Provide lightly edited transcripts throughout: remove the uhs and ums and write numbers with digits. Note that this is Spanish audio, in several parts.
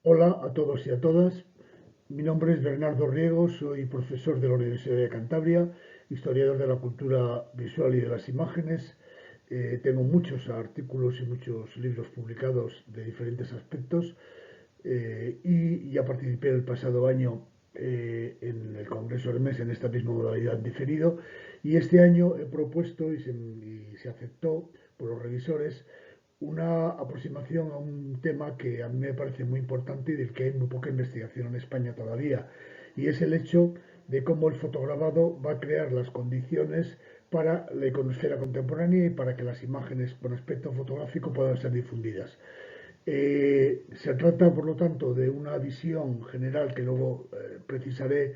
Hola a todos y a todas. Mi nombre es Bernardo Riego, soy profesor de la Universidad de Cantabria, historiador de la cultura visual y de las imágenes. Tengo muchos artículos y muchos libros publicados de diferentes aspectos y ya participé el pasado año en el Congreso Hermes en esta misma modalidad diferido, y este año he propuesto y se aceptó por los revisores una aproximación a un tema que a mí me parece muy importante y del que hay muy poca investigación en España todavía, y es el hecho de cómo el fotograbado va a crear las condiciones para la iconosfera contemporánea y para que las imágenes con aspecto fotográfico puedan ser difundidas. Se trata, por lo tanto, de una visión general que luego precisaré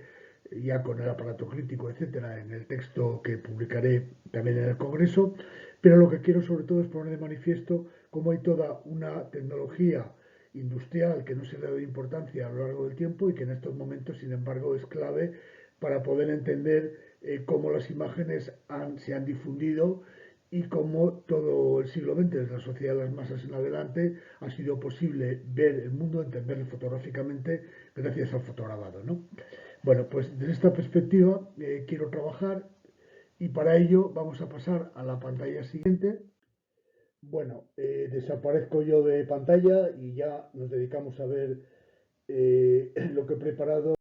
ya con el aparato crítico, etcétera, en el texto que publicaré también en el Congreso, pero lo que quiero sobre todo es poner de manifiesto cómo hay toda una tecnología industrial que no se le da importancia a lo largo del tiempo y que en estos momentos, sin embargo, es clave para poder entender cómo las imágenes se han difundido y cómo todo el siglo XX, desde la sociedad de las masas en adelante, ha sido posible ver el mundo, entenderlo fotográficamente gracias al fotograbado, ¿no? Bueno, pues desde esta perspectiva quiero trabajar, y para ello vamos a pasar a la pantalla siguiente. Bueno, desaparezco yo de pantalla y ya nos dedicamos a ver lo que he preparado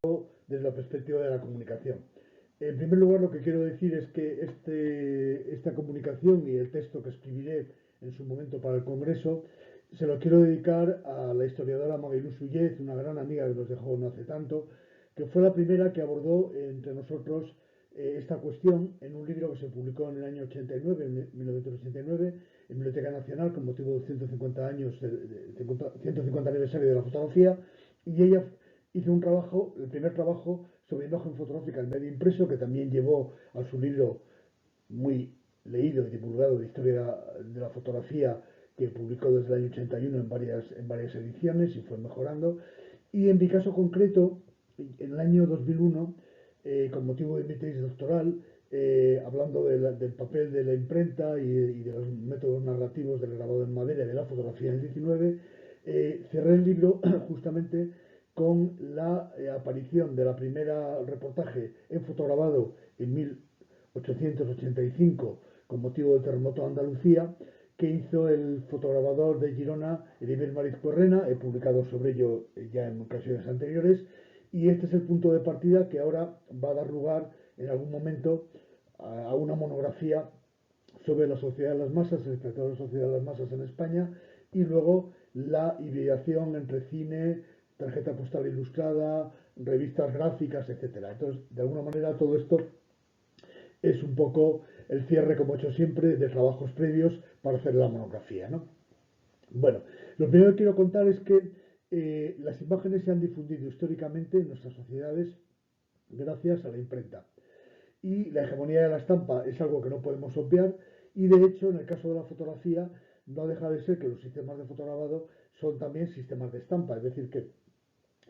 desde la perspectiva de la comunicación. En primer lugar, lo que quiero decir es que esta comunicación y el texto que escribiré en su momento para el Congreso se lo quiero dedicar a la historiadora Marilú Suyez, una gran amiga que nos dejó no hace tanto, que fue la primera que abordó entre nosotros esta cuestión en un libro que se publicó en el año 89, en 1989, en Biblioteca Nacional, con motivo de 150 años, 150 aniversario de la fotografía, y ella hizo un trabajo, el primer trabajo sobre imagen fotográfica en medio impreso, que también llevó a su libro muy leído y divulgado de historia de la fotografía, que publicó desde el año 81 en varias ediciones y fue mejorando. Y en mi caso concreto, en el año 2001, con motivo de mi tesis doctoral, hablando del papel de la imprenta y de los métodos narrativos del grabado en madera y de la fotografía en el 19, cerré el libro justamente con la aparición de la primera reportaje en fotograbado en 1885 con motivo del terremoto de Andalucía, que hizo el fotograbador de Girona, Heribert Mariz Correna. He publicado sobre ello ya en ocasiones anteriores, y este es el punto de partida que ahora va a dar lugar en algún momento a una monografía sobre la sociedad de las masas, el espectador de la sociedad de las masas en España, y luego la hibridación entre cine, tarjeta postal ilustrada, revistas gráficas, etcétera. Entonces, de alguna manera, todo esto es un poco el cierre, como he hecho siempre, de trabajos previos para hacer la monografía, ¿no? Bueno, lo primero que quiero contar es que las imágenes se han difundido históricamente en nuestras sociedades gracias a la imprenta. Y la hegemonía de la estampa es algo que no podemos obviar, y de hecho, en el caso de la fotografía, no deja de ser que los sistemas de fotograbado son también sistemas de estampa, es decir, que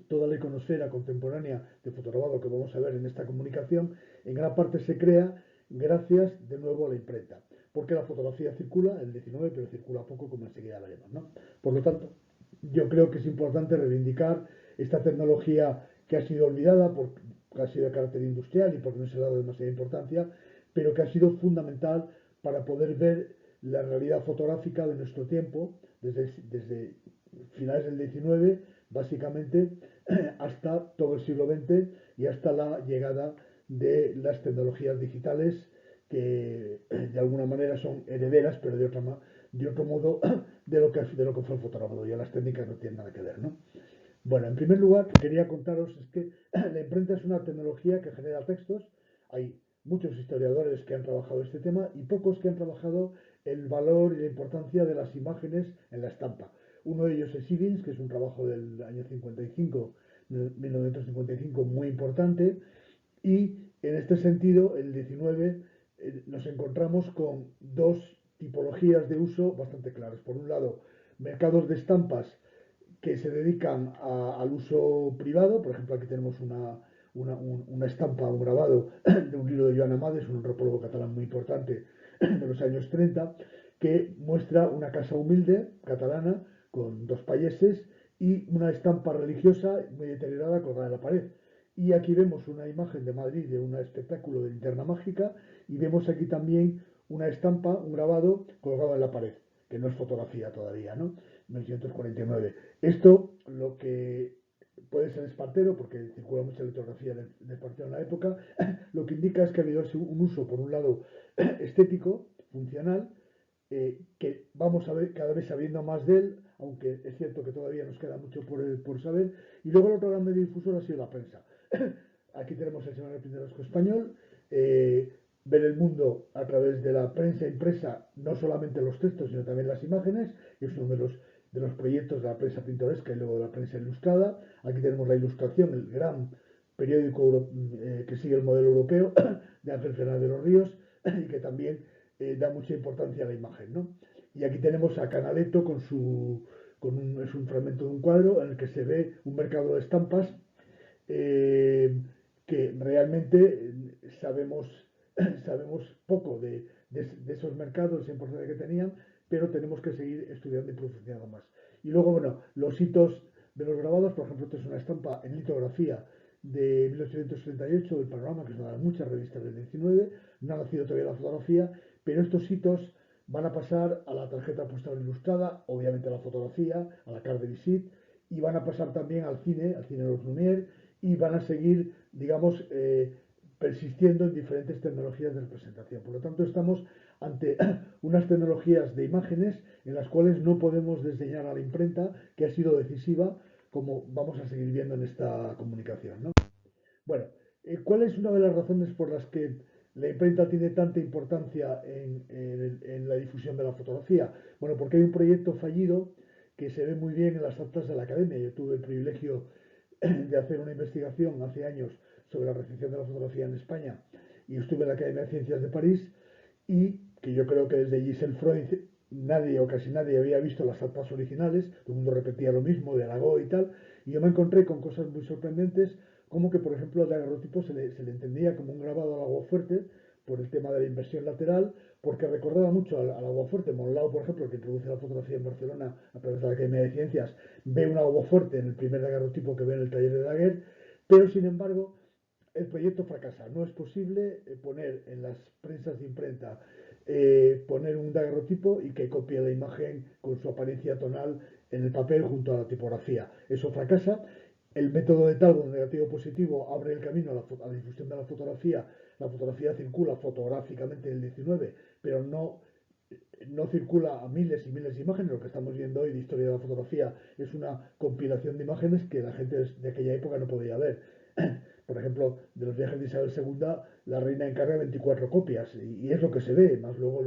toda la iconosfera contemporánea de fotograbado que vamos a ver en esta comunicación, en gran parte se crea gracias de nuevo a la imprenta, porque la fotografía circula, el 19, pero circula poco, como enseguida veremos, ¿no? Por lo tanto, yo creo que es importante reivindicar esta tecnología que ha sido olvidada, porque ha sido de carácter industrial y porque no se le ha dado demasiada importancia, pero que ha sido fundamental para poder ver la realidad fotográfica de nuestro tiempo, desde finales del 19, básicamente, hasta todo el siglo XX y hasta la llegada de las tecnologías digitales, que de alguna manera son herederas, pero de otro modo, de lo que fue el fotografado. Ya las técnicas no tienen nada que ver, ¿no? Bueno, en primer lugar, quería contaros es que la imprenta es una tecnología que genera textos. Hay muchos historiadores que han trabajado este tema y pocos que han trabajado el valor y la importancia de las imágenes en la estampa. Uno de ellos es Ivins, que es un trabajo del año 55, 1955, muy importante. Y en este sentido, el 19, nos encontramos con dos tipologías de uso bastante claras. Por un lado, mercados de estampas que se dedican al uso privado. Por ejemplo, aquí tenemos una estampa, un grabado de un libro de Joan Amades, un antropólogo catalán muy importante de los años 30, que muestra una casa humilde catalana con dos payeses y una estampa religiosa muy deteriorada colgada en la pared. Y aquí vemos una imagen de Madrid de un espectáculo de linterna mágica y vemos aquí también una estampa, un grabado colgado en la pared, que no es fotografía todavía, ¿no? 1949. Esto lo que puede ser espartero, porque circula mucha litografía de espartero en la época, lo que indica es que ha habido un uso, por un lado, estético, funcional, que vamos a ver cada vez sabiendo más de él, aunque es cierto que todavía nos queda mucho por saber. Y luego el otro gran medio difusor ha sido la prensa. Aquí tenemos el Semanario Pintoresco Español, ver el mundo a través de la prensa impresa, no solamente los textos, sino también las imágenes, es uno de los proyectos de la prensa pintoresca y luego de la prensa ilustrada. Aquí tenemos la Ilustración, el gran periódico que sigue el modelo europeo de Ángel Fernández de los Ríos y que también da mucha importancia a la imagen, ¿no? Y aquí tenemos a Canaletto es un fragmento de un cuadro en el que se ve un mercado de estampas eh, que realmente sabemos, sabemos poco de esos mercados, esa importancia que tenían, pero tenemos que seguir estudiando y profundizando más. Y luego, bueno, los hitos de los grabados, por ejemplo, esto es una estampa en litografía de 1838 del Panorama, que es una de las muchas revistas del 19, no ha nacido todavía la fotografía, pero estos hitos van a pasar a la tarjeta postal ilustrada, obviamente a la fotografía, a la carte de visite, y van a pasar también al cine de los Lumière, y van a seguir, digamos, persistiendo en diferentes tecnologías de representación. Por lo tanto, estamos ante unas tecnologías de imágenes en las cuales no podemos desdeñar a la imprenta, que ha sido decisiva, como vamos a seguir viendo en esta comunicación, ¿no? Bueno, ¿cuál es una de las razones por las que la imprenta tiene tanta importancia en la difusión de la fotografía? Bueno, porque hay un proyecto fallido que se ve muy bien en las actas de la academia. Yo tuve el privilegio de hacer una investigación hace años sobre la recepción de la fotografía en España y estuve en la Academia de Ciencias de París y que yo creo que desde Giselle Freud nadie o casi nadie había visto las actas originales, todo el mundo repetía lo mismo de Aragó y tal, y yo me encontré con cosas muy sorprendentes, como que por ejemplo el daguerrotipo se le entendía como un grabado al agua fuerte por el tema de la inversión lateral, porque recordaba mucho al aguafuerte. Monlau, por ejemplo, que introduce la fotografía en Barcelona a través de la Academia de Ciencias, ve un aguafuerte en el primer daguerrotipo que ve en el taller de Daguerre, pero sin embargo el proyecto fracasa. No es posible poner en las prensas de imprenta, poner un daguerrotipo y que copie la imagen con su apariencia tonal en el papel junto a la tipografía. Eso fracasa. El método de Talbot negativo positivo abre el camino a la difusión de la fotografía. La fotografía circula fotográficamente en el 19, pero no circula a miles y miles de imágenes. Lo que estamos viendo hoy de historia de la fotografía es una compilación de imágenes que la gente de aquella época no podía ver. Por ejemplo, de los viajes de Isabel II, la reina encarga 24 copias y es lo que se ve, más luego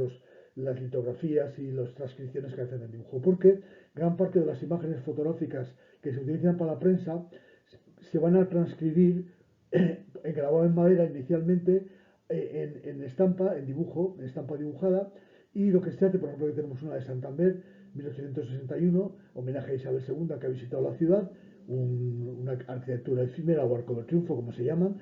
las litografías y las transcripciones que hacen en dibujo, porque gran parte de las imágenes fotográficas que se utilizan para la prensa se van a transcribir grabado en madera inicialmente en estampa, en dibujo, en estampa dibujada, y lo que se hace, por ejemplo, que tenemos una de Santander, 1861, homenaje a Isabel II que ha visitado la ciudad, una arquitectura efímera o arco del triunfo, como se llaman.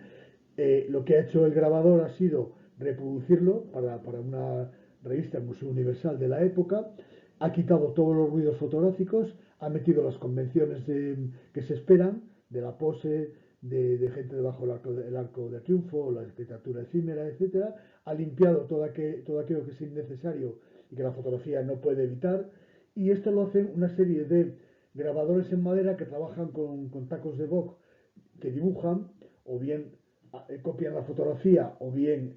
Lo que ha hecho el grabador ha sido reproducirlo para una revista del Museo Universal de la época, ha quitado todos los ruidos fotográficos, ha metido las convenciones que se esperan de la pose, de gente debajo del arco de triunfo, la arquitectura efímera, etcétera, ha limpiado todo aquello que es innecesario y que la fotografía no puede evitar, y esto lo hacen una serie de grabadores en madera que trabajan con tacos de Vogue que dibujan, o bien copian la fotografía, o bien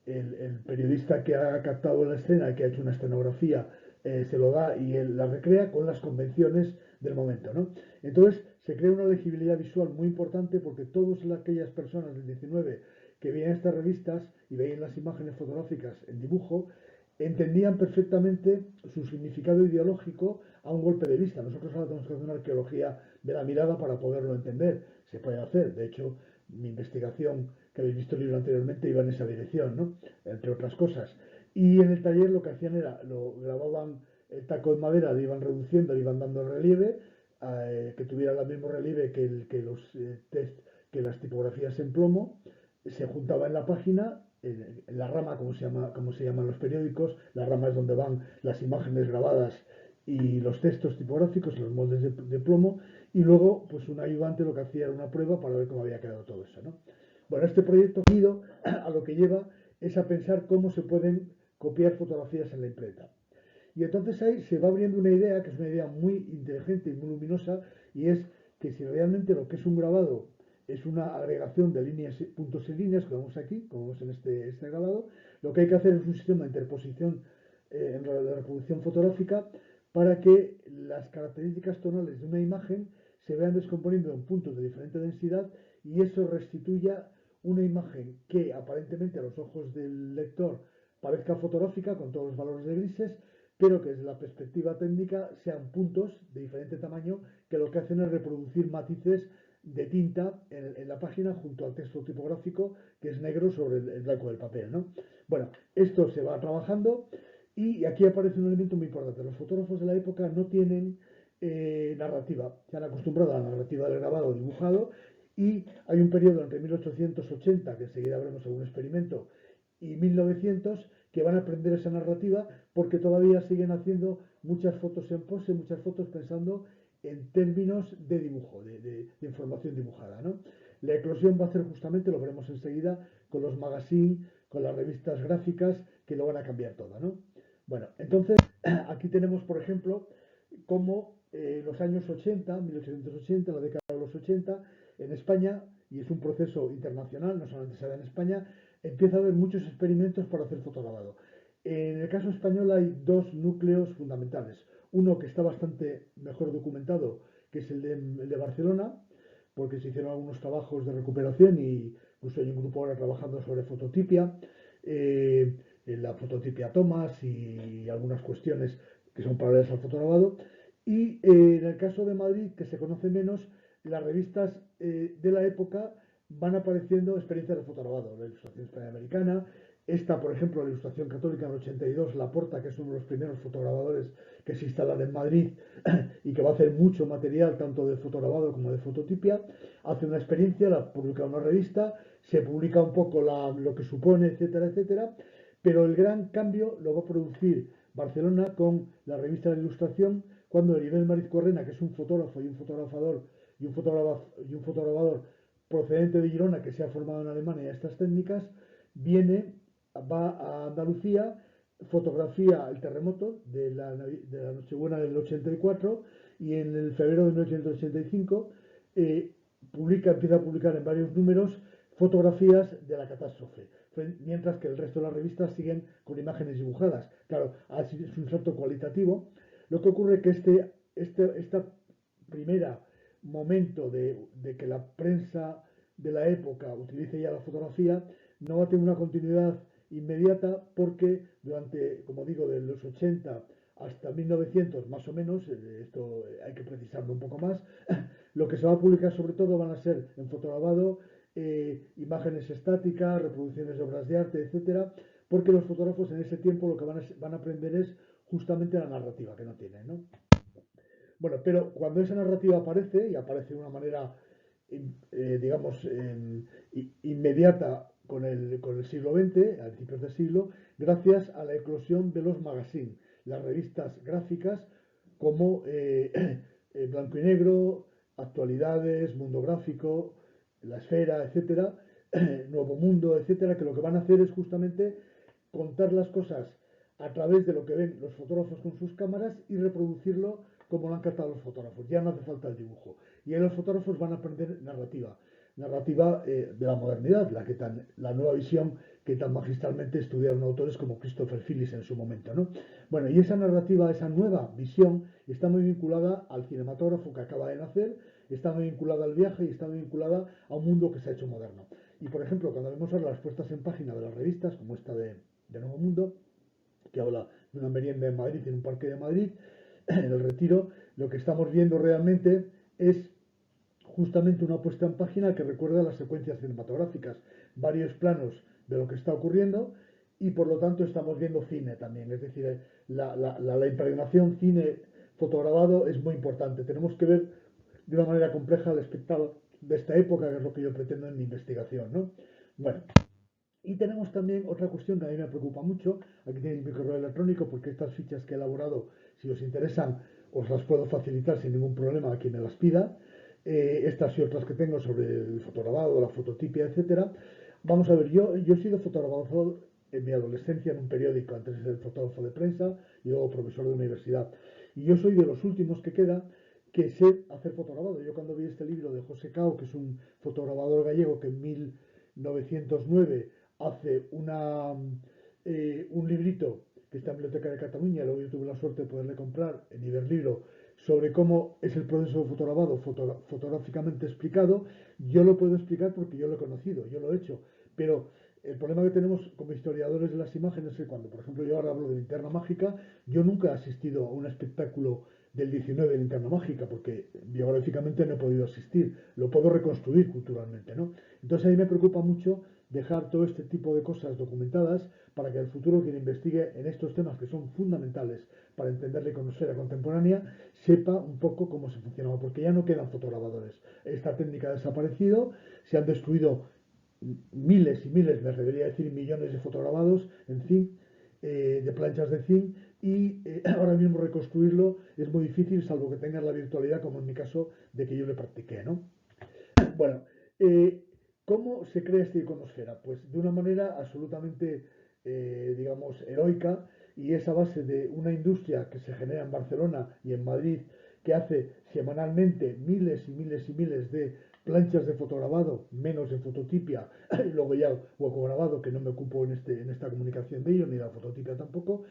el periodista que ha captado la escena, que ha hecho una escenografía, se lo da y él la recrea con las convenciones del momento, ¿no? Entonces se crea una legibilidad visual muy importante porque todas aquellas personas del 19 que veían estas revistas y veían las imágenes fotográficas en dibujo, entendían perfectamente su significado ideológico a un golpe de vista. Nosotros ahora tenemos que hacer una arqueología de la mirada para poderlo entender. Se puede hacer. De hecho, mi investigación, que habéis visto el libro anteriormente, iba en esa dirección, ¿no? Entre otras cosas. Y en el taller lo que hacían era, lo grababan el taco de madera, le iban reduciendo, le iban dando relieve, que tuviera el mismo relieve que los test, que las tipografías en plomo, se juntaba en la página, en la rama, como se llaman los periódicos, la rama es donde van las imágenes grabadas y los textos tipográficos, los moldes de plomo, y luego pues un ayudante lo que hacía era una prueba para ver cómo había quedado todo eso, ¿no? Bueno, este proyecto a lo que lleva es a pensar cómo se pueden copiar fotografías en la imprenta. Y entonces ahí se va abriendo una idea, que es una idea muy inteligente y muy luminosa, y es que si realmente lo que es un grabado es una agregación de líneas, puntos y líneas, como vemos aquí, como vemos en este grabado, lo que hay que hacer es un sistema de interposición en la reproducción fotográfica para que las características tonales de una imagen se vean descomponiendo en puntos de diferente densidad y eso restituya una imagen que aparentemente a los ojos del lector parezca fotográfica con todos los valores de grises, pero que desde la perspectiva técnica sean puntos de diferente tamaño que lo que hacen es reproducir matices de tinta en la página junto al texto tipográfico que es negro sobre el blanco del papel, ¿no? Bueno, esto se va trabajando y aquí aparece un elemento muy importante. Los fotógrafos de la época no tienen narrativa, se han acostumbrado a la narrativa del grabado dibujado y hay un periodo entre 1880, que enseguida veremos algún experimento, y 1900 que van a aprender esa narrativa porque todavía siguen haciendo muchas fotos en pose, muchas fotos pensando en términos de dibujo, de información dibujada, ¿no? La eclosión va a ser justamente, lo veremos enseguida, con los magazines, con las revistas gráficas, que lo van a cambiar todo, ¿no? Bueno, entonces aquí tenemos, por ejemplo, cómo los años 80, 1880, la década de los 80, en España, y es un proceso internacional, no solamente se da en España, empieza a haber muchos experimentos para hacer fotograbado. En el caso español hay dos núcleos fundamentales. Uno que está bastante mejor documentado, que es el de Barcelona, porque se hicieron algunos trabajos de recuperación y incluso hay un grupo ahora trabajando sobre fototipia, la fototipia Thomas y algunas cuestiones que son paralelas al fotograbado. Y en el caso de Madrid, que se conoce menos, las revistas de la época van apareciendo experiencias de fotograbado, la ilustración hispanoamericana, esta, por ejemplo, la ilustración católica en el 82, Laporta, que es uno de los primeros fotograbadores que se instalan en Madrid y que va a hacer mucho material, tanto de fotograbado como de fototipia, hace una experiencia, la publica en una revista, se publica un poco lo que supone, etcétera, etcétera, pero el gran cambio lo va a producir Barcelona con la revista de ilustración, cuando Heribel Mariz Correna, que es un fotógrafo y un fotografador y un fotografador procedente de Girona, que se ha formado en Alemania estas técnicas, va a Andalucía, fotografía el terremoto de la Nochebuena del 84 y en el febrero de 1985 empieza a publicar en varios números fotografías de la catástrofe, mientras que el resto de las revistas siguen con imágenes dibujadas. Claro, es un salto cualitativo. Lo que ocurre es que esta primera momento de que la prensa de la época utilice ya la fotografía no va a tener una continuidad inmediata porque durante, como digo, de los 80 hasta 1900 más o menos, esto hay que precisarlo un poco más, lo que se va a publicar sobre todo van a ser en fotograbado, imágenes estáticas, reproducciones de obras de arte, etcétera, porque los fotógrafos en ese tiempo lo que van a aprender es justamente la narrativa que no tienen, ¿no? Bueno, pero cuando esa narrativa aparece, y aparece de una manera, digamos, inmediata con el siglo XX, a principios del siglo, gracias a la eclosión de los magazines, las revistas gráficas como Blanco y Negro, Actualidades, Mundo Gráfico, La Esfera, etcétera, Nuevo Mundo, etcétera, que lo que van a hacer es justamente contar las cosas a través de lo que ven los fotógrafos con sus cámaras y reproducirlo como lo han captado los fotógrafos. Ya no hace falta el dibujo. Y ahí los fotógrafos van a aprender narrativa de la modernidad, la nueva visión que tan magistralmente estudiaron autores como Christopher Phillips en su momento, ¿no? Bueno, y esa narrativa, esa nueva visión, está muy vinculada al cinematógrafo que acaba de nacer, está muy vinculada al viaje y está muy vinculada a un mundo que se ha hecho moderno. Y, por ejemplo, cuando vemos ahora las puestas en página de las revistas, como esta de Nuevo Mundo, que habla de una merienda en Madrid, en un parque de Madrid, en el Retiro, lo que estamos viendo realmente es justamente una puesta en página que recuerda las secuencias cinematográficas, varios planos de lo que está ocurriendo y por lo tanto estamos viendo cine también, es decir, la impregnación cine fotograbado es muy importante. Tenemos que ver de una manera compleja al espectador de esta época, que es lo que yo pretendo en mi investigación, ¿no? Bueno, y tenemos también otra cuestión que a mí me preocupa mucho. Aquí tenéis mi correo electrónico porque estas fichas que he elaborado Si os interesan, os las puedo facilitar sin ningún problema a quien me las pida. Estas y otras que tengo sobre el fotograbado, la fototipia, etcétera. Vamos a ver, yo he sido fotógrafo en mi adolescencia en un periódico, antes de ser fotógrafo de prensa y luego profesor de universidad. Y yo soy de los últimos que queda que sé hacer fotograbado. Yo cuando vi este libro de José Cao, que es un fotograbador gallego que en 1909 hace un librito que está en la Biblioteca de Cataluña, luego yo tuve la suerte de poderle comprar en Iberlibro, sobre cómo es el proceso de fotograbado fotográficamente explicado. Yo lo puedo explicar porque yo lo he conocido, yo lo he hecho, pero el problema que tenemos como historiadores de las imágenes es que cuando, por ejemplo, yo ahora hablo de linterna mágica, yo nunca he asistido a un espectáculo del 19 de linterna mágica, porque biográficamente no he podido asistir, lo puedo reconstruir culturalmente, ¿no? Entonces a mí me preocupa mucho dejar todo este tipo de cosas documentadas para que el futuro quien investigue en estos temas que son fundamentales para entender la iconosfera contemporánea sepa un poco cómo se funcionaba, porque ya no quedan fotograbadores. Esta técnica ha desaparecido, se han destruido miles y miles, me debería decir millones de fotograbados en zinc, de planchas de zinc, y ahora mismo reconstruirlo es muy difícil, salvo que tengas la virtualidad, como en mi caso, de que yo le practiqué, ¿no? Bueno, ¿cómo se crea esta iconosfera? Pues de una manera absolutamente, digamos, heroica, y es a base de una industria que se genera en Barcelona y en Madrid, que hace semanalmente miles y miles y miles de planchas de fotograbado, menos en fototipia, y luego ya hueco grabado, que no me ocupo en esta comunicación de ello, ni de la fototipia tampoco,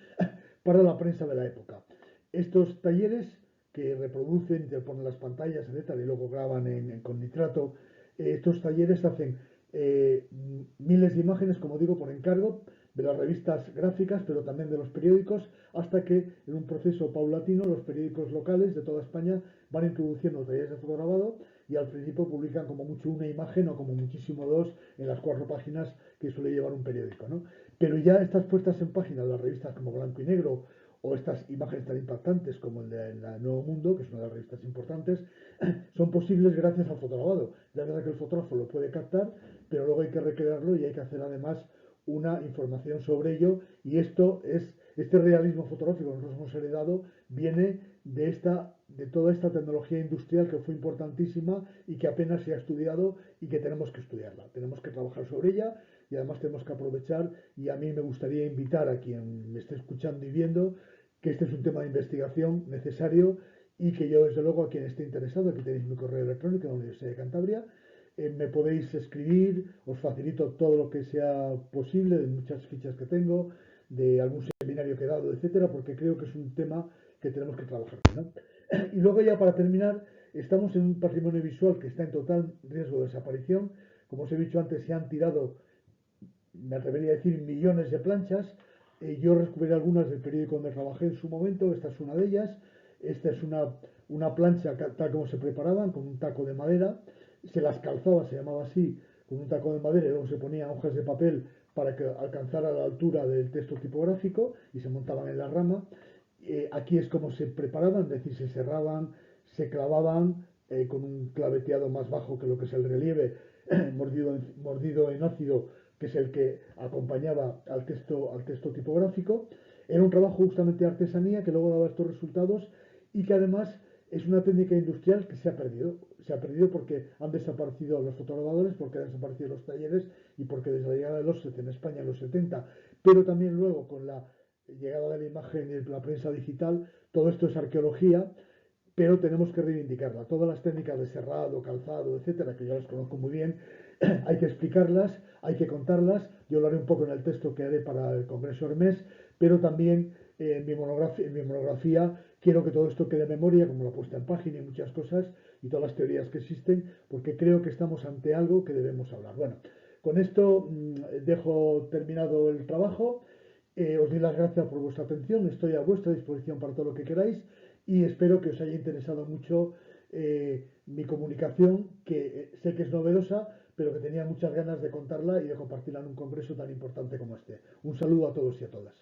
para la prensa de la época. Estos talleres que reproducen, te ponen las pantallas, etcétera, y luego graban con nitrato. Estos talleres hacen miles de imágenes, como digo, por encargo de las revistas gráficas, pero también de los periódicos, hasta que en un proceso paulatino los periódicos locales de toda España van introduciendo talleres de fotograbado y al principio publican como mucho una imagen o como muchísimo dos en las 4 páginas que suele llevar un periódico, ¿no? Pero ya estas puestas en página de las revistas como Blanco y Negro o estas imágenes tan impactantes como el de la Nuevo Mundo, que es una de las revistas importantes, son posibles gracias al fotograbado, gracias a que el fotógrafo lo puede captar, pero luego hay que recrearlo y hay que hacer además una información sobre ello, y este realismo fotográfico que nosotros hemos heredado viene de toda esta tecnología industrial que fue importantísima y que apenas se ha estudiado y que tenemos que estudiarla, tenemos que trabajar sobre ella y además tenemos que aprovechar, y a mí me gustaría invitar a quien me esté escuchando y viendo que este es un tema de investigación necesario y que yo desde luego a quien esté interesado, aquí tenéis mi correo electrónico de la Universidad de Cantabria, me podéis escribir, os facilito todo lo que sea posible, de muchas fichas que tengo, de algún seminario que he dado, etcétera, porque creo que es un tema que tenemos que trabajar, ¿no? Y luego ya para terminar, estamos en un patrimonio visual que está en total riesgo de desaparición. Como os he dicho antes, se han tirado, me atrevería a decir, millones de planchas. Yo recuperé algunas del periódico donde trabajé en su momento, esta es una de ellas. Esta es una plancha tal como se preparaban, con un taco de madera. Se las calzaba, se llamaba así, con un taco de madera, y luego se ponían hojas de papel para que alcanzara la altura del texto tipográfico y se montaban en la rama. Aquí es como se preparaban, es decir, se cerraban, se clavaban con un claveteado más bajo que lo que es el relieve, mordido en ácido, que es el que acompañaba al texto tipográfico. Era un trabajo justamente de artesanía que luego daba estos resultados y que además es una técnica industrial que se ha perdido. Se ha perdido porque han desaparecido los fotograbadores, porque han desaparecido los talleres y porque desde la llegada de los en España en los 70, pero también luego con la llegada de la imagen y la prensa digital, todo esto es arqueología, pero tenemos que reivindicarla. Todas las técnicas de serrado, calzado, etcétera, que yo las conozco muy bien, hay que explicarlas, hay que contarlas. Yo lo haré un poco en el texto que haré para el Congreso Hermes, pero también en mi monografía quiero que todo esto quede en memoria, como la puesta en página y muchas cosas, y todas las teorías que existen, porque creo que estamos ante algo que debemos hablar. Bueno, con esto dejo terminado el trabajo. Os doy las gracias por vuestra atención, estoy a vuestra disposición para todo lo que queráis y espero que os haya interesado mucho mi comunicación, que sé que es novedosa, pero que tenía muchas ganas de contarla y de compartirla en un congreso tan importante como este. Un saludo a todos y a todas.